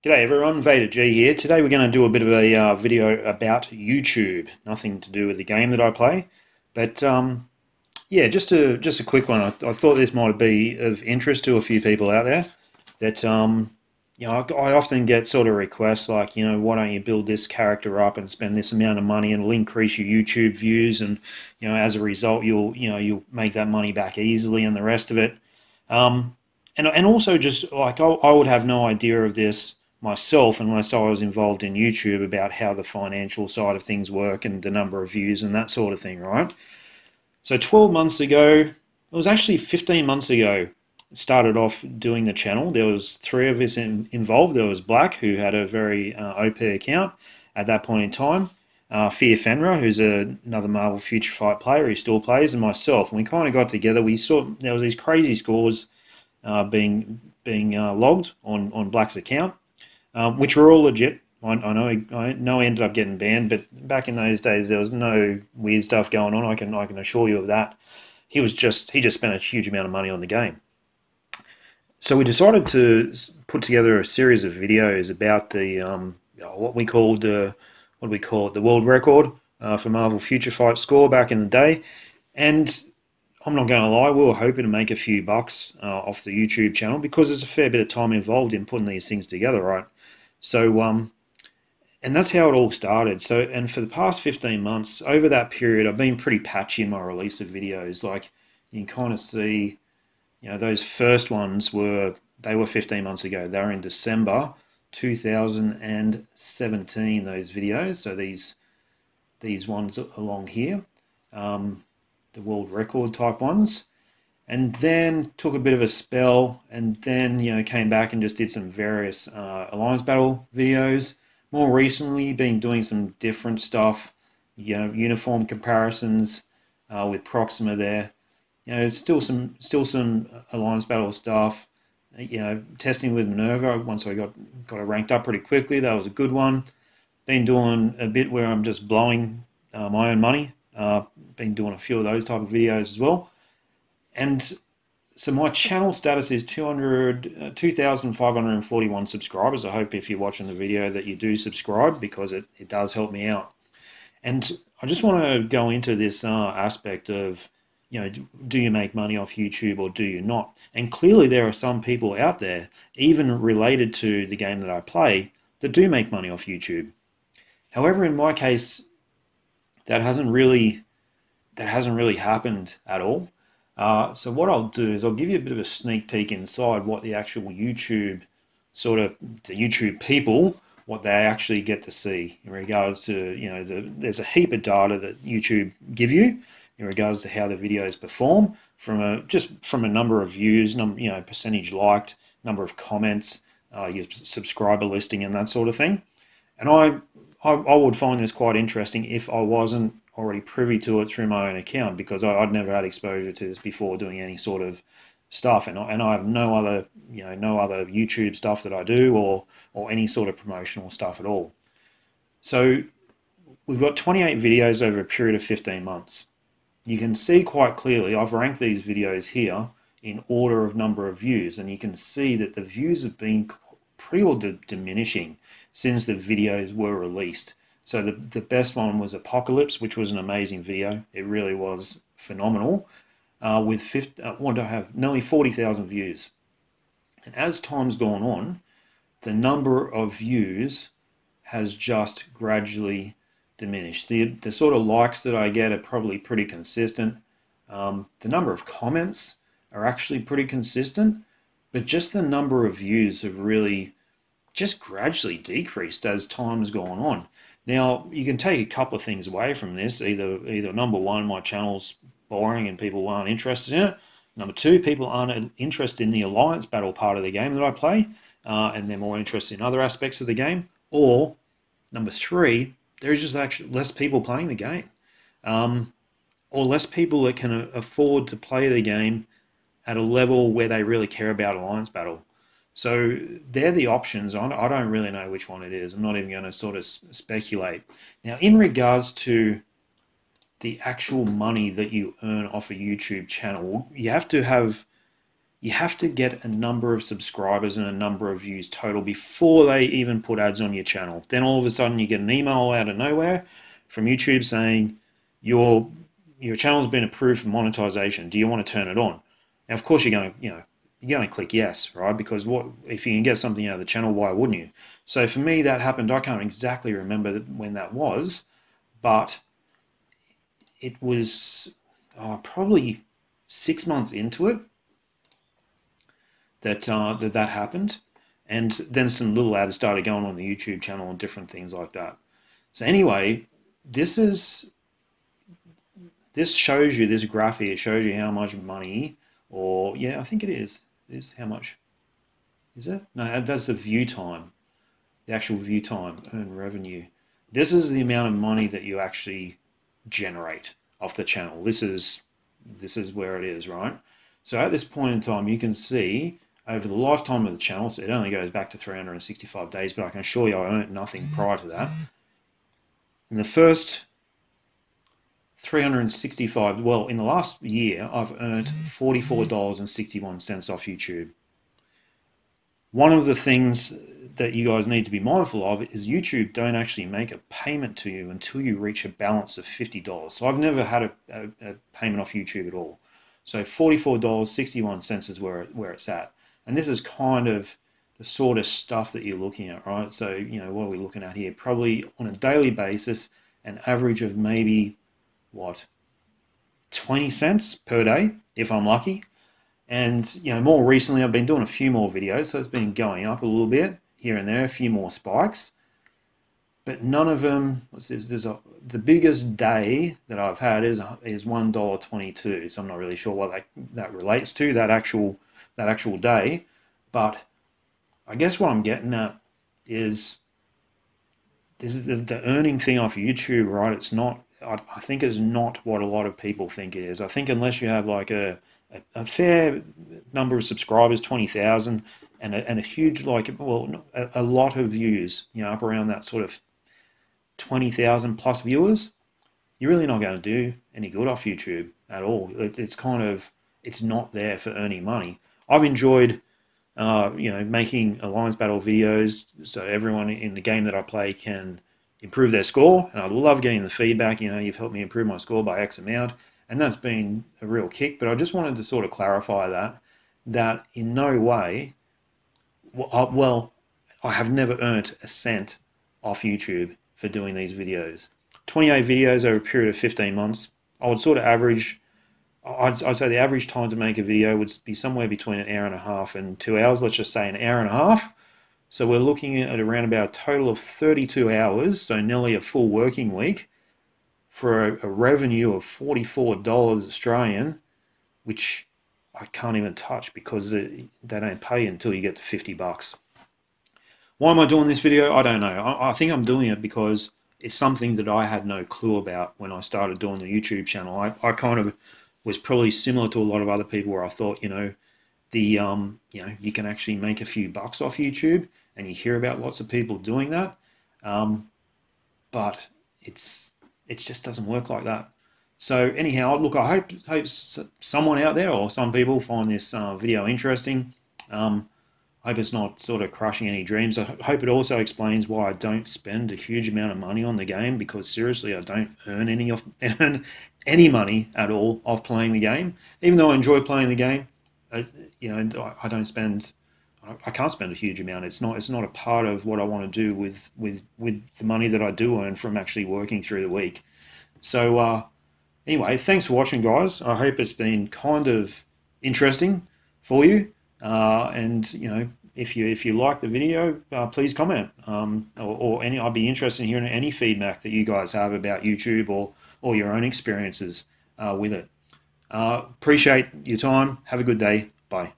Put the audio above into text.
G'day everyone, VaderG here. Today we're going to do a bit of a video about YouTube. Nothing to do with the game that I play, but yeah, just a quick one. I thought this might be of interest to a few people out there. That I often get sort of requests like, why don't you build this character up and spend this amount of money and it'll increase your YouTube views, and as a result you'll make that money back easily and the rest of it. Um, and also just like I would have no idea of this myself unless I was involved in YouTube about how the financial side of things work and the number of views and that sort of thing, right? So 12 months ago, it was actually 15 months ago, started off doing the channel. There was three of us involved. There was Black, who had a very OP account at that point in time. Fear Fenra, who's another Marvel Future Fight player who still plays, and myself. And we kind of got together. We saw there was these crazy scores being logged on Black's account, which were all legit. I know he ended up getting banned, but back in those days there was no weird stuff going on. I can assure you of that. He just spent a huge amount of money on the game. So we decided to put together a series of videos about the what we call it, the world record for Marvel Future Fight score back in the day. And I'm not going to lie, we were hoping to make a few bucks off the YouTube channel because there's a fair bit of time involved in putting these things together, right? So, and that's how it all started. So, and for the past 15 months, over that period, I've been pretty patchy in my release of videos. Like, you can kind of see, those first ones they were 15 months ago. They were in December 2017, those videos. So these ones along here. The world record type ones, and then took a bit of a spell, and then came back and just did some various alliance battle videos. More recently, been doing some different stuff, uniform comparisons with Proxima there. Still some alliance battle stuff. Testing with Minerva once I got it ranked up pretty quickly. That was a good one. Been doing a bit where I'm just blowing my own money. Been doing a few of those type of videos as well. And so my channel status is 2,541 subscribers. I hope if you're watching the video that you do subscribe, because it does help me out. And I just want to go into this aspect of, do you make money off YouTube or do you not? And clearly there are some people out there, even related to the game that I play, that do make money off YouTube. However, in my case, that hasn't really happened at all. So what I'll do is I'll give you a bit of a sneak peek inside what the actual YouTube the YouTube people, what they actually get to see in regards to, there's a heap of data that YouTube give you in regards to how the videos perform just from a number of views, percentage liked, number of comments, your subscriber listing and that sort of thing. And I would find this quite interesting if I wasn't already privy to it through my own account, because I'd never had exposure to this before doing any sort of stuff, and I have no other YouTube stuff that I do, or any sort of promotional stuff at all. So we've got 28 videos over a period of 15 months. You can see quite clearly I've ranked these videos here in order of number of views, and you can see that the views have been pretty well diminishing since the videos were released. So the best one was Apocalypse, which was an amazing video. It really was phenomenal, with nearly 40,000 views. And as time's gone on, the number of views has just gradually diminished. The sort of likes that I get are probably pretty consistent. The number of comments are actually pretty consistent, but just the number of views have really just gradually decreased as time's gone on. Now, you can take a couple of things away from this. Either number one, my channel's boring and people aren't interested in it. Number two, people aren't interested in the alliance battle part of the game that I play, and they're more interested in other aspects of the game. Or number three, there's just actually less people playing the game, or less people that can afford to play the game at a level where they really care about alliance battle. So they're the options. I don't really know which one it is. I'm not even going to sort of speculate. Now, in regards to the actual money that you earn off a YouTube channel, you have to have you have to get a number of subscribers and a number of views total before they even put ads on your channel. Then all of a sudden you get an email out of nowhere from YouTube saying your channel's been approved for monetization. Do you want to turn it on? Now, of course, you're going to click yes, right? Because what if you can get something out of the channel? Why wouldn't you? So for me, that happened. I can't exactly remember when that was, but it was probably 6 months into it that that happened, and then some little ads started going on the YouTube channel and different things like that. So anyway, this shows you this graphic. It shows you how much money, or yeah, I think it is. Is how much? Is it? No, that's the view time, the actual view time, earn revenue. This is the amount of money that you actually generate off the channel. This is where it is, right? So at this point in time, you can see over the lifetime of the channel, so it only goes back to 365 days, but I can assure you I earned nothing prior to that. In the first 365, well, in the last year, I've earned $44.61 off YouTube. One of the things that you guys need to be mindful of is YouTube don't actually make a payment to you until you reach a balance of $50. So I've never had a payment off YouTube at all. So $44.61 is where it's at. And this is kind of the sort of stuff that you're looking at, right? So, what are we looking at here? Probably on a daily basis, an average of maybe, 20 cents per day, if I'm lucky. And, more recently, I've been doing a few more videos, so it's been going up a little bit here and there, a few more spikes. But none of them, the biggest day that I've had is $1.22. So I'm not really sure what that relates to, that actual day. But I guess what I'm getting at is this is the earning thing off YouTube, right? It's not, I think it's not what a lot of people think it is. I think unless you have like a fair number of subscribers, 20,000, and a huge, a lot of views, up around that sort of 20,000 plus viewers, you're really not going to do any good off YouTube at all. It's not there for earning money. I've enjoyed, making Alliance Battle videos so everyone in the game that I play can improve their score, and I love getting the feedback. You've helped me improve my score by X amount, and that's been a real kick. But I just wanted to sort of clarify that in no way, I have never earned a cent off YouTube for doing these videos. 28 videos over a period of 15 months. I would sort of average, I'd say the average time to make a video would be somewhere between an hour and a half and 2 hours. Let's just say an hour and a half. So we're looking at around about a total of 32 hours, so nearly a full working week, for a revenue of $44 Australian, which I can't even touch because they don't pay until you get to 50 bucks. Why am I doing this video? I don't know. I think I'm doing it because it's something that I had no clue about when I started doing the YouTube channel. I kind of was probably similar to a lot of other people where I thought, you can actually make a few bucks off YouTube, and you hear about lots of people doing that, but it just doesn't work like that. So anyhow, look, I hope someone out there or some people find this video interesting. I hope it's not sort of crushing any dreams. I hope it also explains why I don't spend a huge amount of money on the game, because seriously, I don't earn any money at all off playing the game. Even though I enjoy playing the game, I don't spend. I can't spend a huge amount. It's not a part of what I want to do with the money that I do earn from actually working through the week. So anyway, thanks for watching, guys. I hope it's been kind of interesting for you. And if you like the video, please comment. I'd be interested in hearing any feedback that you guys have about YouTube or your own experiences with it. Appreciate your time. Have a good day. Bye.